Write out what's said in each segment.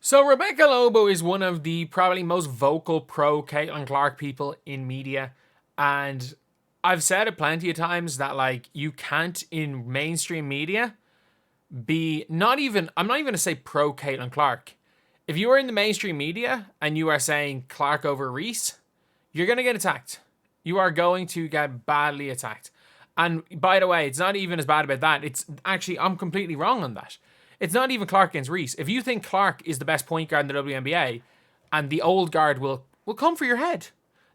So Rebecca Lobo is one of the probably most vocal pro Caitlin Clark people in media, and I've said it plenty of times that like you can't in mainstream media be not even I'm not even gonna say pro Caitlin Clark. If you are in the mainstream media and you are saying Clark over Reese, you're gonna get attacked. You are going to get badly attacked. And by the way, it's not even as bad about that. It's actually I'm completely wrong on that. It's not even Clark against Reese. If you think Clark is the best point guard in the WNBA, and the old guard will come for your head.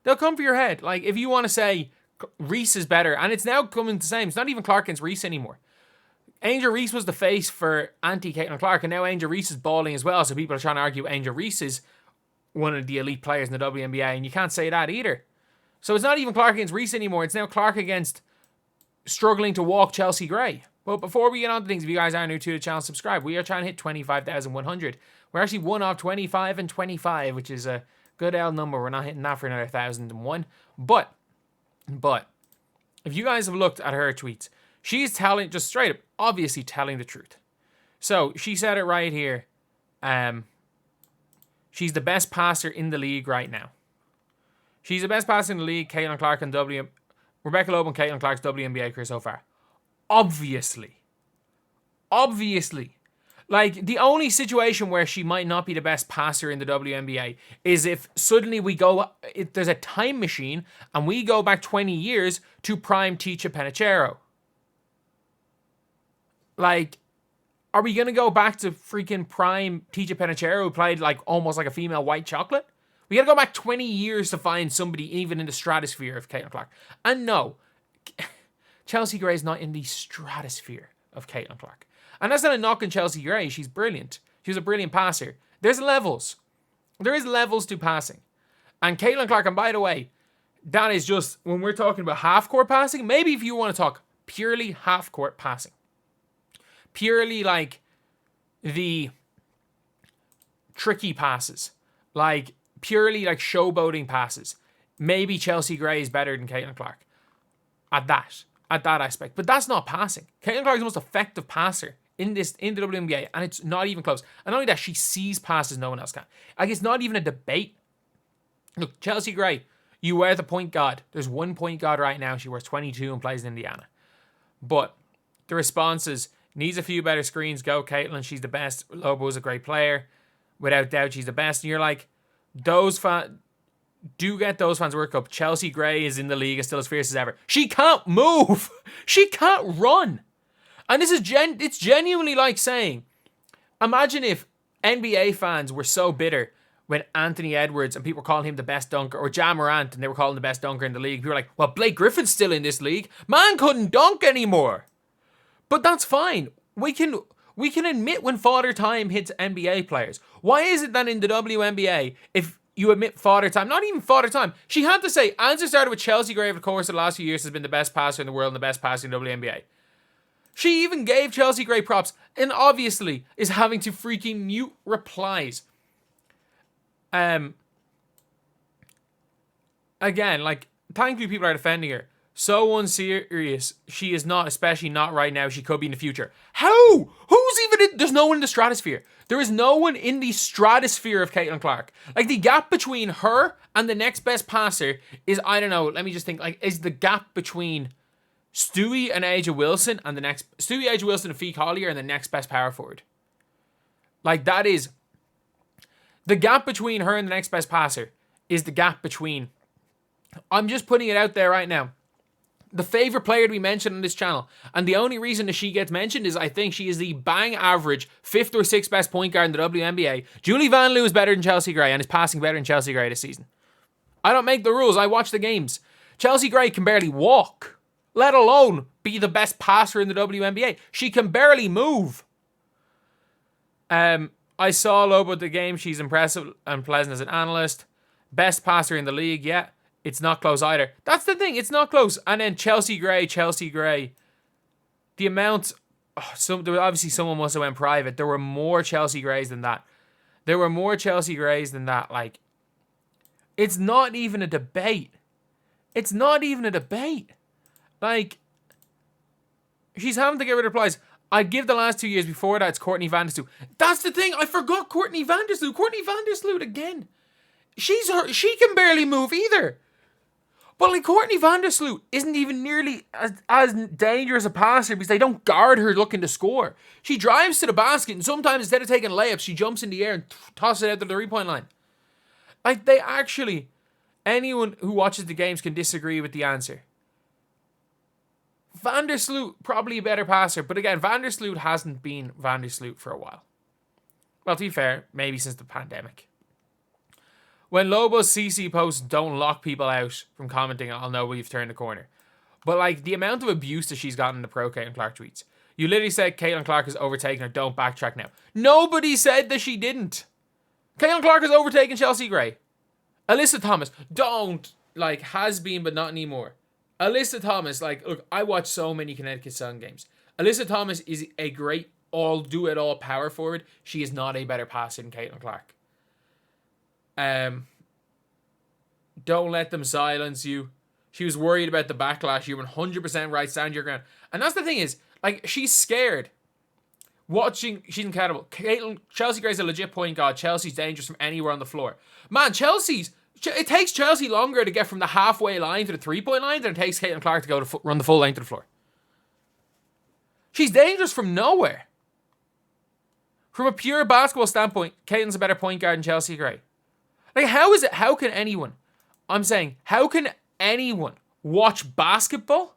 They'll come for your head. Like if you want to say Reese is better, and it's now coming the same. It's not even Clark against Reese anymore. Angel Reese was the face for anti-Caitlin Clark, and now Angel Reese is balling as well, so people are trying to argue Angel Reese is one of the elite players in the WNBA, and you can't say that either. So it's not even Clark against Reese anymore, it's now Clark against struggling to walk Chelsea Gray. But before we get on to things, if you guys are new to the channel, subscribe. We are trying to hit 25,100. We're actually one off 25 and 25, which is a good L number. We're not hitting that for another 1,001. But, if you guys have looked at her tweets, she's telling, just straight up, obviously telling the truth. So, she said it right here. She's the best passer in the league right now. She's the best passer in the league, Caitlin Clark and Rebecca Lobo and Caitlin Clark's WNBA career so far. Obviously. Like, the only situation where she might not be the best passer in the WNBA is if suddenly if there's a time machine and we go back 20 years to prime Ticha Penicheiro. Like, are we going to go back to freaking prime Ticha Penicheiro who played like almost like a female white chocolate? We got to go back 20 years to find somebody even in the stratosphere of Caitlin Clark. And no, Chelsea Gray is not in the stratosphere of Caitlin Clark. And that's not a knock on Chelsea Gray. She's brilliant. She's a brilliant passer. There's levels. There is levels to passing. And Caitlin Clark, and by the way, that is just, when we're talking about half-court passing, maybe if you want to talk purely half-court passing. Purely like the tricky passes. Like purely like showboating passes. Maybe Chelsea Gray is better than Caitlin Clark. At that aspect. But that's not passing. Caitlin Clark is the most effective passer in the WNBA, and it's not even close. And not only that, she sees passes no one else can. Like, it's not even a debate. Look, Chelsea Gray, you wear the point guard. There's one point guard right now. She wears 22 and plays in Indiana. But the response is, needs a few better screens. Go, Caitlin. She's the best. Lobo's a great player. Without doubt, she's the best. And you're like, those fans... Do get those fans work up. Chelsea Gray is in the league and still as fierce as ever. She can't move. She can't run. And this is it's genuinely like saying, imagine if NBA fans were so bitter when Anthony Edwards and people were calling him the best dunker, or Ja Morant and they were calling him the best dunker in the league. People were like, well, Blake Griffin's still in this league. Man couldn't dunk anymore. But that's fine. We can admit when father time hits NBA players. Why is it that in the WNBA, if you admit father time, not even father time, she had to say, answer started with Chelsea Gray over the course of the last few years has been the best passer in the world and the best passer in the WNBA. She even gave Chelsea Gray props and obviously is having to freaking mute replies. Again, like, thankfully people are defending her. So unserious. She is not, especially not right now. She could be in the future. How? Who's even in? There's no one in the stratosphere. There is no one in the stratosphere of Caitlin Clark. Like, the gap between her and the next best passer is, I don't know, let me just think, like, is the gap between Stewie and Aja Wilson and Stewie, Aja Wilson and Fee Collier and the next best power forward. Like, that is, the gap between her and the next best passer is the gap between, I'm just putting it out there right now, the favorite player to be mentioned on this channel. And the only reason that she gets mentioned is I think she is the bang average 5th or 6th best point guard in the WNBA. Julie Van Loo is better than Chelsea Gray and is passing better than Chelsea Gray this season. I don't make the rules. I watch the games. Chelsea Gray can barely walk, let alone be the best passer in the WNBA. She can barely move. I saw Lobo at the game. She's impressive and pleasant as an analyst. Best passer in the league, yeah. It's not close either. That's the thing. It's not close. And then Chelsea Gray. The amount... obviously, someone must have went private. There were more Chelsea Grays than that. Like, it's not even a debate. Like, she's having to get rid of replies. I'd give the last 2 years before that, it's Courtney Vandersloot. That's the thing, I forgot Courtney Vandersloot. Courtney Vandersloot again. She can barely move either. But like Courtney Vandersloot isn't even nearly as dangerous a passer because they don't guard her looking to score. She drives to the basket and sometimes instead of taking layups, she jumps in the air and tosses it out to the 3-point line. Like they actually, anyone who watches the games can disagree with the answer. Vandersloot, probably a better passer, but again, Vandersloot hasn't been Vandersloot for a while. Well, to be fair, maybe since the pandemic. When Lobo's CC posts don't lock people out from commenting, I'll know we've turned the corner. But like the amount of abuse that she's gotten in the pro Caitlin Clark tweets. You literally said Caitlin Clark has overtaken her, don't backtrack now. Nobody said that she didn't. Caitlin Clark has overtaken Chelsea Gray. Alyssa Thomas, has been but not anymore. Alyssa Thomas, look, I watch so many Connecticut Sun games. Alyssa Thomas is a great do-it-all power forward. She is not a better passer than Caitlin Clark. Don't let them silence you. She was worried about the backlash. You're 100% right. Stand your ground. And that's the thing is, she's scared. She's incredible. Chelsea Gray's a legit point guard. Chelsea's dangerous from anywhere on the floor. Man, it takes Chelsea longer to get from the halfway line to the 3-point line than it takes Caitlin Clark to go to run the full length of the floor. She's dangerous from nowhere. From a pure basketball standpoint, Caitlin's a better point guard than Chelsea Gray. How can anyone watch basketball?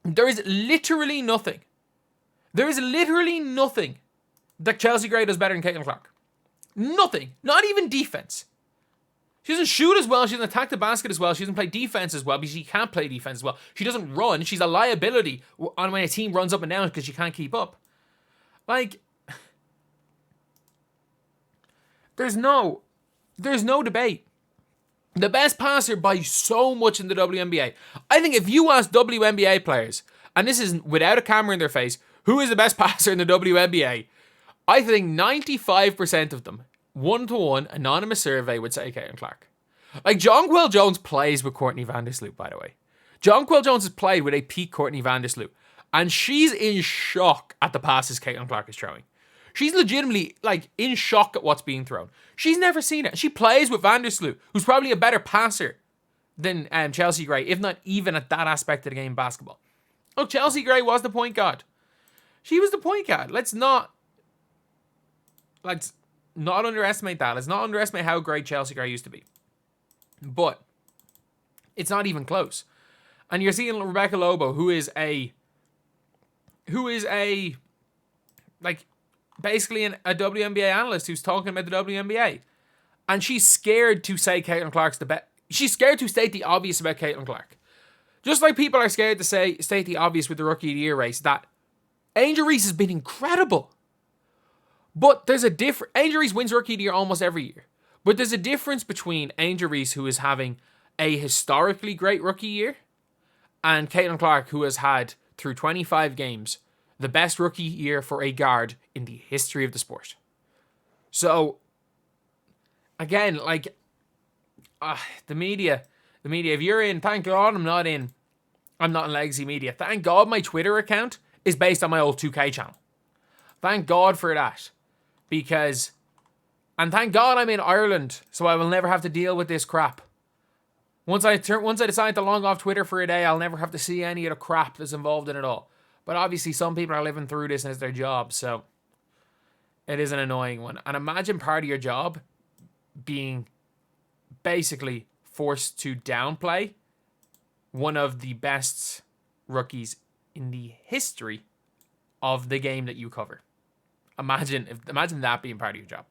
There is literally nothing that Chelsea Gray does better than Caitlin Clark. Nothing. Not even defense. She doesn't shoot as well. She doesn't attack the basket as well. She doesn't play defense as well because she can't play defense as well. She doesn't run. She's a liability on when a team runs up and down because she can't keep up. There's no debate. The best passer by so much in the WNBA. I think if you ask WNBA players, and this is without a camera in their face, who is the best passer in the WNBA? I think 95% of them, 1-to-1 anonymous survey, would say Caitlin Clark. Jonquel Jones plays with Courtney Vandersloot, by the way. Jonquel Jones has played with a peak Courtney Vandersloot, and she's in shock at the passes Caitlin Clark is throwing. She's legitimately, in shock at what's being thrown. She's never seen it. She plays with Vandersloot, who's probably a better passer than Chelsea Gray, if not even at that aspect of the game basketball. Look, Chelsea Gray was the point guard. She was the point guard. Let's not underestimate that. Let's not underestimate how great Chelsea Gray used to be. But it's not even close. And you're seeing Rebecca Lobo, who is basically a WNBA analyst who's talking about the WNBA. And she's scared to say Caitlin Clark's the best. She's scared to state the obvious about Caitlin Clark. Just like people are scared to state the obvious with the Rookie of the Year race, that Angel Reese has been incredible. But there's a difference. Angel Reese wins Rookie of the Year almost every year. But there's a difference between Angel Reese, who is having a historically great rookie year, and Caitlin Clark, who has had, through 25 games, the best rookie year for a guard in the history of the sport. So, again, the media, if you're in, thank God I'm not in legacy media. Thank God my Twitter account is based on my old 2K channel. Thank God for that. And thank God I'm in Ireland, so I will never have to deal with this crap. Once I decide to log off Twitter for a day, I'll never have to see any of the crap that's involved in it all. But obviously some people are living through this as their job, so it is an annoying one. And imagine part of your job being basically forced to downplay one of the best rookies in the history of the game that you cover. Imagine that being part of your job.